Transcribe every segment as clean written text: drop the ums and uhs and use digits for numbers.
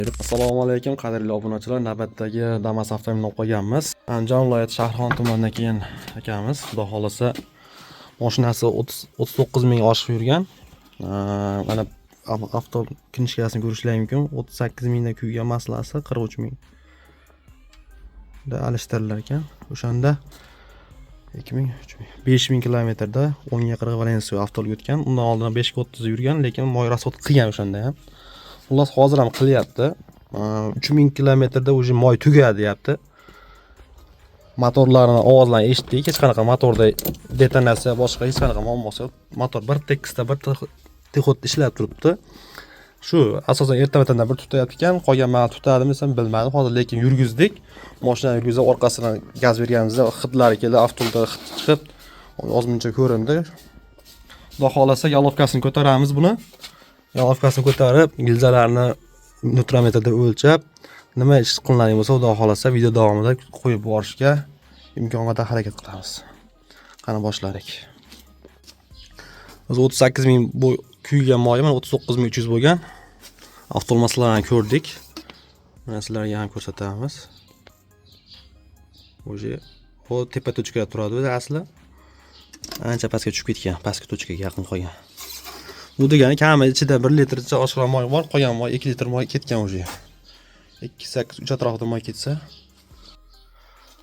Assalomu alaykum qadrli obunachilar. Navbatdagi Damas avtomobilni olib qolganmiz. Andijon viloyati Shahrixon tumanidan keyin akamiz, xudo xolasa, mashinasi 39 ming oshib yurgan. Mana avto knishkasini ko'rishingiz mumkin. 38 mingdan kuygan masalasi 43 ming. Da alishtirilar ekan. O'shanda 2000, 5000 kilometrda 10 ga 40 Valensiya avtolga o'tgan. Undan oldin 5 ga 30 yurgan, lekin moy rasvot qilgan o'shanda ham. Xullas hozir ham qilyapti. 3000 kilometrda уже moy tugadi deyapti. Motorlarning ovozlarini eshitdik. Hech qanaqa motorda detonatsiya boshqa hech qanaqa muammosi yo'q. Motor bir tekisda bir texotda ishlab turibdi. Shu asosan erta-vatandan bir tutayapti ekan, qolgan ma'no tutadimi desam bilmadim. Hozir lekin yurgizdik. Mashina yurgizib orqasidan gaz berganimizda hidlari keldi, avtobusda hid chiqib, ozmuncha ko'rindi. Xudo xolasa yolovkasini ko'taramiz buni. Yolovkasini ko'tarib, gilzalarni newtrometrda o'lchab, nima ish qilinadigan bo'lsa, xudo xolasa video davomida qo'yib borishga imkon qadar harakat qilamiz. Qani boshladik. Biz 38 ming kuygan moyi mana 39300 bo'lgan. Avtomaslarni ko'rdik. Mana sizlarga ham ko'rsatamiz. O'zi o tepa tochkada turadi o'zi asli. Ancha pastga tushib ketgan, pastki tochkaga yaqin qolgan. Bu degani kami ichida 1 litrcha oshqora moy bor, qolgan moy 2 litr moy ketgan o'zi. 2.8 uch atrofida moy ketsa.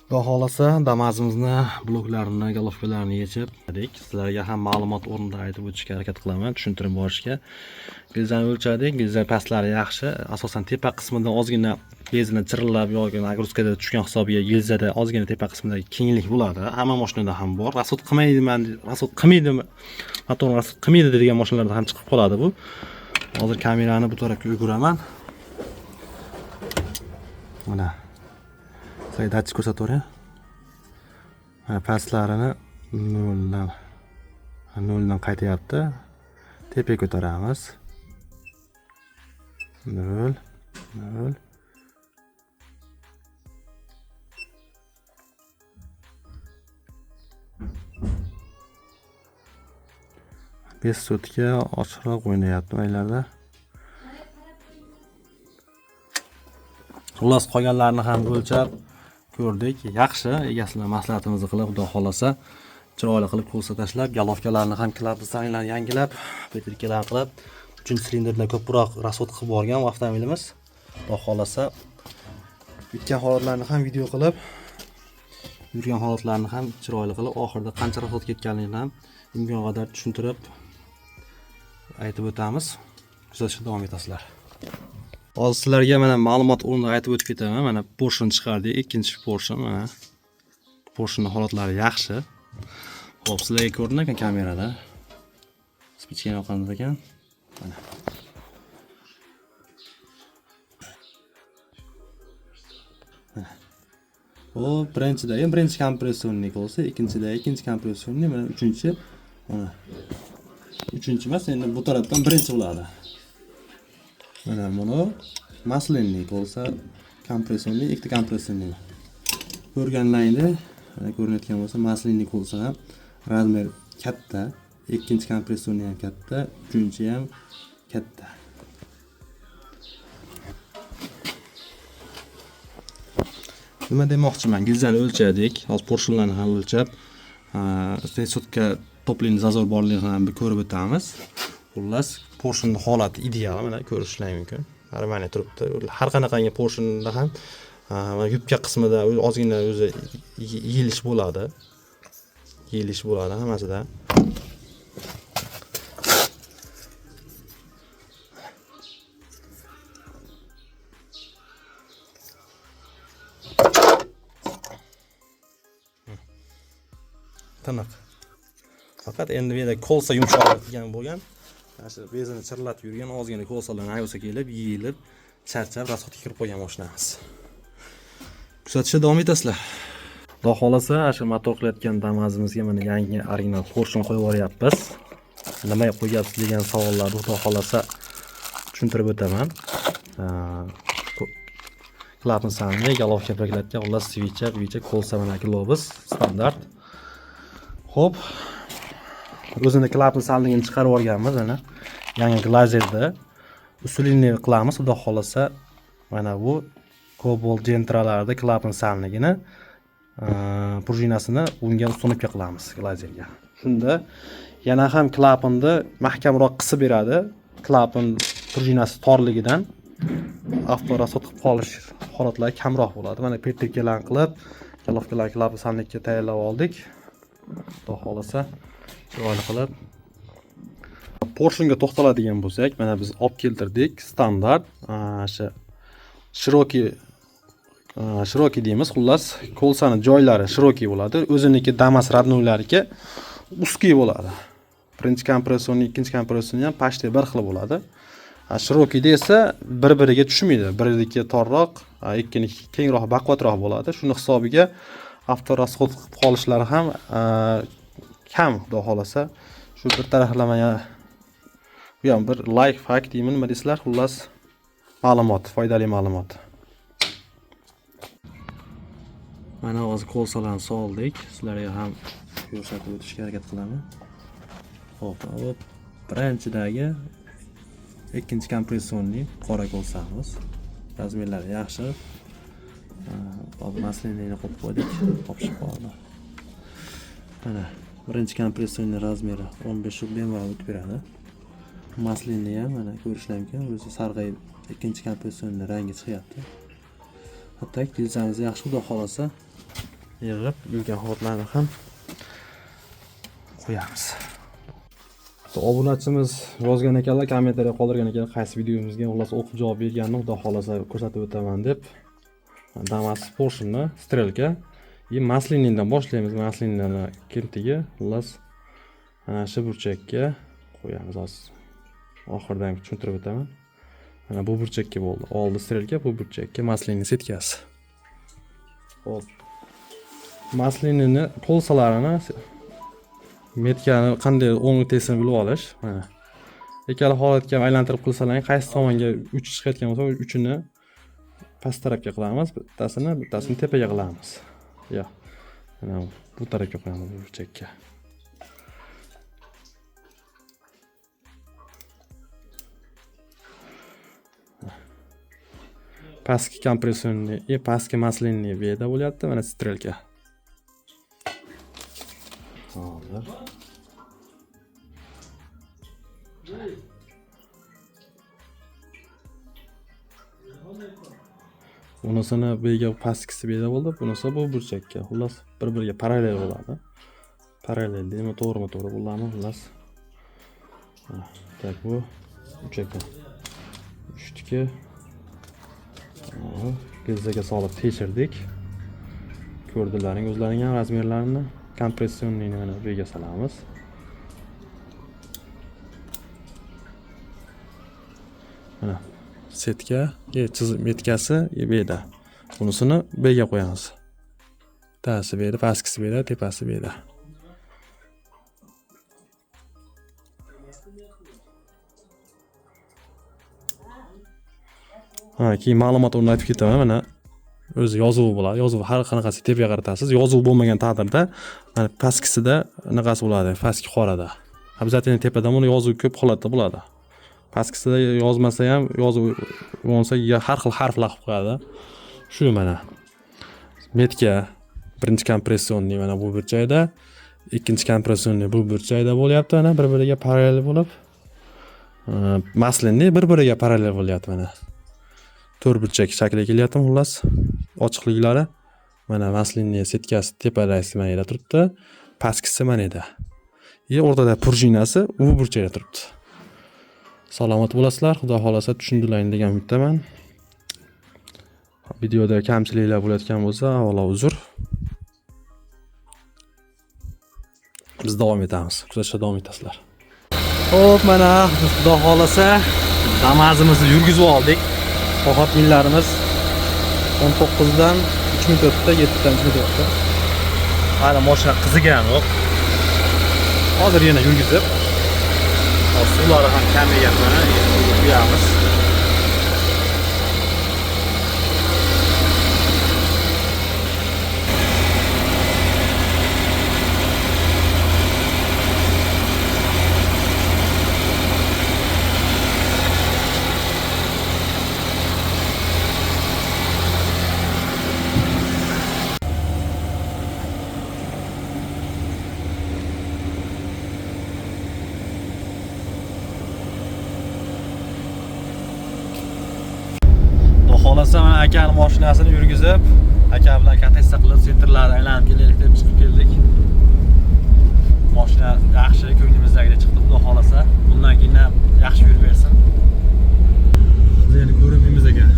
Xudo xolasa Damazimizni bloklarini, golovkalarini yechib, sizlarga ham ma'lumot o'rnida aytib o'tishga harakat qilaman, tushuntirib borishga. Gilzani o'lchadik, gilza pastlari yaxshi. Asosan tepa qismida ozgina bezini chirillab yoki nagruzkada tushgan hisobiga gilzada ozgina tepa qismida kenglik bo'ladi. Hamma mashinada ham bor. Rasvot qilmaydimi? Motor rasvot qilmaydi degan mashinalarda ham chiqib qoladi bu. Hozir kamerani bu tarafga o'giraman. Mana datchik ko'rsatavering. Mana pastlarini noldan qaytyapti. Tepaga ko'taramiz. 0 5 sotka ochiqroq o'ynayapti maylarda. Xullas qolganlarni ham o'lchab ko'rdik. Yaxshi, egasilar maslahatimizni qilib, xudo xolasa chiroyli qilib ko'rsa tashlab, galovkalarni ham klapslarni yangilab, petrikalar qilib, 3-silindrdan ko'proq rasvot qilib borgan avtomobilimiz. Xudo xolasa bitgan holatlarni ham video qilib, yurgan holatlarni ham chiroyli qilib, oxirida qancha rasvot ketganligini ham imkon qadar tushuntirib aytib o'tamiz. Kuzatishda davom etasizlar. Hozir sizlarga mana ma'lumot o'rnida aytib o'tib ketaman. Mana Porsche chiqardik, ikkinchi Porsche mana. Porschening holatlari yaxshi. Xo'p, sizlarga ko'rinar ekan kamerada. Spichkani yoqamiz ekan. Mana. O birinchidagi birinchi kompressornik bo'lsa, ikkinchidagi ikkinchi kompressornik, mana uchinchi mana. Uchinchi emas, endi bu tarafdan birinchi bo'ladi. Mana buni maslinlik bo'lsa, kompressorlik, ikkita kompressorlik. Ko'rganlaringda, mana ko'rinayotgan bo'lsa, maslinlik bo'lsa ham razmer katta, ikkinchi kompressorlik ham katta, uchinchi ham katta. Nima demoqchiman? Gilzani o'lchadik, hozir porshunlarni ham o'lchab, sotka toplini zazor borligini ham bir ko'rib o'tamiz. Xullas, porshunning holati ideal, mana ko'rishingiz mumkin. Mana turibdi. Har qanaqangi porshunda ham yubka qismida ozgina o'zi yeyilish bo'ladi. Yeyilish bo'ladi hammasida. Tiniq. Faqat endi bu yerda kolsa yumshoq degan bo'lgan. Mana bezini chirlatib yurgan ozgina kolsalarni ayolsa kelib, yeyilib, charchab rasvotga kirib qolgan mashinamiz. Kuzatishda davom etasizlar. Xudo xolasa, shu motor qilayotgan Damazimizga mana yangi original Porsche qo'yib yuboryapmiz. Nima qo'yapsiz degan savollarni xudo xolasa tushuntirib o'taman. Klapni sani, galovka paklatga, xullas switch, kolsa mana globus standart. Xo'p, o'zini klapni salligini chiqarib olganmiz mana. Yangi glazerda usulini qilamiz, xudo xolasa Mana bu Cobalt Gentralarda klapin salligini prujinasini unga ustunovka qilamiz glazerga. Shunda yana ham klapinni mahkamroq qisib beradi. Klapin prujinasi torligidan avtorasxod qilib qolish holatlari kamroq bo'ladi. Mana petrikalarni qilib, galovkalarni klapin sallikka tayyorlab oldik. Xudo xolasa chiroyli qilib porshunga to'xtaladigan bo'lsak, mana biz olib keltirdik standart o'sha shiroki deymiz. Xullas, kolsani joylari shiroki bo'ladi. O'ziniki Damas radnoylariga узкий bo'ladi. Birinchi kompressiyonni, ikkinchi kompressiyonni ham почти bir xil bo'ladi. Shirokida esa bir-biriga tushmaydi. Biriniki torroq, ikkinchisi kengroq, baquvvatroq bo'ladi. Shuni hisobiga avtorasxod qilib qolishlari ham kam, xudo xolasa. Shu bir taraflama bu ham bir life hack deymi, nima deysizlar? Xullas, ma'lumot, foydali ma'lumot. Mana hozir kolsalarni soldik. Sizlarga ham ko'rsatib o'tishga harakat qilaman. Hop, birinchidagi ikkinchi kompressiyonni qora kolsamiz. Razmerlari yaxshi. Maslinini qo'yib qo'ydik, topishib qoldi. Mana birinchi kompressiyning razmeri 15 bemalol o'tib beradi. Maslinni ham mana ko'rishlar mumkin, o'zi sarg'ayib ikkinchi kompressiyning rangi chiqyapti. Hatto gilzamiz yaxshi, xudo xolasa yig'ib yurgan holatlarni ham qo'yamiz. Obunachimiz yozgan ekanlar, kommentariya qoldirgan ekan, qaysi videomizga xullas o'qib javob berganini xudo xolasa ko'rsatib o'taman deb. Damas porshunni strelka maslinindan boshlaymiz. Maslinini kentiga xullas ana shu burchakka qo'yamiz. Hozir oxiridan tushuntirib o'taman. Mana bu burchakka bo'ldi. Oldi strelka, bu burchakka maslinin setkasi. Hop. Maslinini polsalarini metkani qanday o'ng tesini bilib olish. Mana ikkala holatga aylantirib qilsalar, qaysi tomonga uch chiqayotgan bo'lsa, uchini past tarafga qilamiz, bittasini tepaga qilamiz. Yo. Mana bu tarafga qo'yamiz bu burchakka. Pastki kompressiyonni, pastki maslinni bu yerda bo'lyapti, mana strelka. Hozir. Bunisini bega pastkisi bu yerda bo'ldi, bunisi bu burchakka. Xullas, bir-biriga parallel bo'ladi. Parallel deymi, to'g'rimi-to'g'ri bo'ladi, xullas. Tak bu burchakka. 3 gilzaga solib tekshirdik. Ko'rdilaring o'zlaring ham razmerlarini, kompressiyonni mana bu yerga solamiz. Mana setka, chizib metkasi bu yerda. Bunisini bu yerga qo'yamiz. Tasi bu yerda, pastkisi bu yerda, tepasi bu yerda. Keyin ma'lumot o'rnini aytib ketaman. Mana o'zi yozuvi bo'ladi. Yozuv har qanaqasi tepaga qaratasiz. Yozuv bo'lmagan taqdirda mana pastkisida anaqasi bo'ladi, pastki qorada. Обязательно tepadan buni yozuv ko'p holatda bo'ladi. Pastkisida yozmasa ham, yozuv bo'lsa har xil harflar qilib qo'yadi. Shu mana metka birinchi kompressiyonni mana bu burchakda, ikkinchi kompressiyonni bu burchakda bo'lyapti, mana bir-biriga parallel bo'lib. Maslinni bir-biriga parallel bo'lyapti mana. To'rt burchak shakliga kelyapti, xullas. Ochiqliklari mana maslinni setkasi tepadagi mana yerda turibdi, pastkisi mana yerda. O'rtada prujinasi u burchakda turibdi. Salomat bo'lasizlar, xudo xolasa tushundilaring degan umiddaman. Videoda kamchiliklar bo'layotgan bo'lsa, avvalo uzr. Biz davom etamiz. Kuzatishda davom etasizlar. Xo'p, mana xudo xolasa damazimizni yurgizib oldik. Faqat millarimiz 19 dan 3 minut o'tdi, 7 dan 3 minut o'tdi. Hali mashina qizigan yo'q. Hozir yana yurgizib, suvlari ham kamagan mana, quyamiz. xohlasa mana akani mashinasini yurgizib, aka bilan katesta qilib sentrlarni aylanib kelaylik deb chiqib keldik. Mashina yaxshi, ko'nglimizdagidek chiqdi, xudo xolasa. Bundan keyin ham yaxshi yurib bersin. Biz endi ko'rinmaymiz ekan.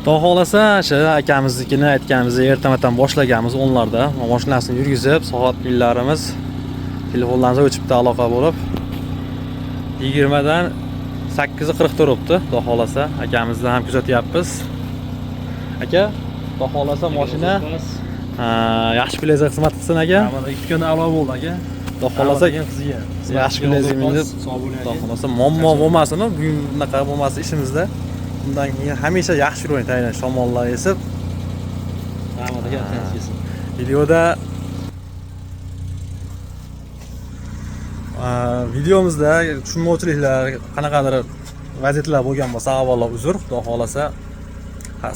Xudo xolasa, o'sha akamiznikini aytganimizdek ertamatdan boshlaganmiz 10larda. Mashinasini yurgizib, soat kunlarimiz telefonlarimiz o'chibdi aloqa bo'lib 20 dan 8:40 turibdi. Xudo xolasa, akamizni ham kuzatyapmiz. Aka, xudo xolasa mashina yaxshi plyajga xizmat qilsin aka. Mana 2 kun alo bo'ldi aka. Xudo xolasa yaxshi plyajga minib, xudo xolasa muammo bo'lmasin, bunaqa bo'lmasin ishimizda. Bundan keyin hamisha yaxshi yuraylik, tayyor shamollar esib. Rahmat aka, tinchliksin. Videoda videomizda tushunmovchiliklar, qanaqadir vaziyatlar bo'lgan bo'lsa, avvalo uzr, xudo xolasa.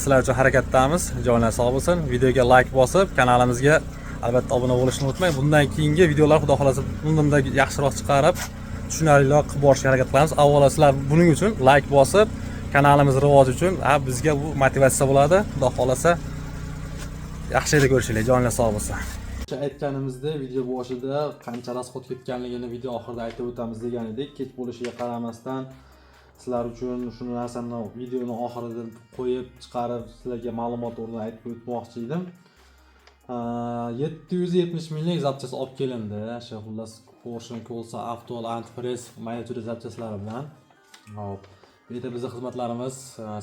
Sizlar uchun harakatdamiz. Joyingiz sog' bo'lsin. Videoga like bosib, kanalimizga albatta obuna bo'lishni unutmang. Bundan keyingi videolar xudo xolasa bundanda yaxshiroq chiqarib, tushunarliroq qilib borishga harakat qilamiz. Avvalo sizlar buning uchun like bosib, kanalimiz rivoji uchun bizga bu motivatsiya bo'ladi. Xudo xolasa yaxshi yerda ko'rishaylik. Joyingiz sog' bo'lsin. Aytganimizdek, video boshida qancha rasxod ketganligini video oxirida aytib o'tamiz degan edik. Kech bo'lishiga qaramasdan sizlar uchun shu narsani videoni oxirida qo'yib chiqarib sizlarga ma'lumot o'rnida aytib o'tmoqchi edim. 770 minglik zapchasi olib kelindi. O'sha xullas Porsche Corsa Avtol Antipress mayda zapchaslari bilan. Hop. Bu yerda bizning xizmatlarimiz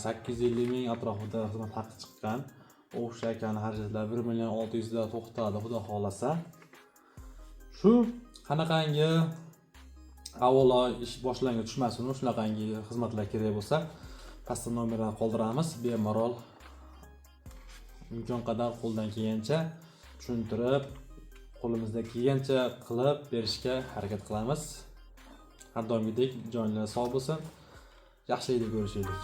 850 ming atrofida xizmat haqi chiqqan. O'sha akani xarajatlar 1 million 600 da to'xtadi, xudo xolasa. Shu qanaqangi avvalo ish boshlangach tushmasin, shunaqangi xizmatlar kerak bo'lsa, pastda nomerni qoldiramiz. Bemalol imkon qadar qo'ldan kelgancha tushuntirib, qo'limizdan kelgancha qilib berishga harakat qilamiz. Har doimgidek joyingiz sog' bo'lsin. Yaxshi yerda ko'rishaylik.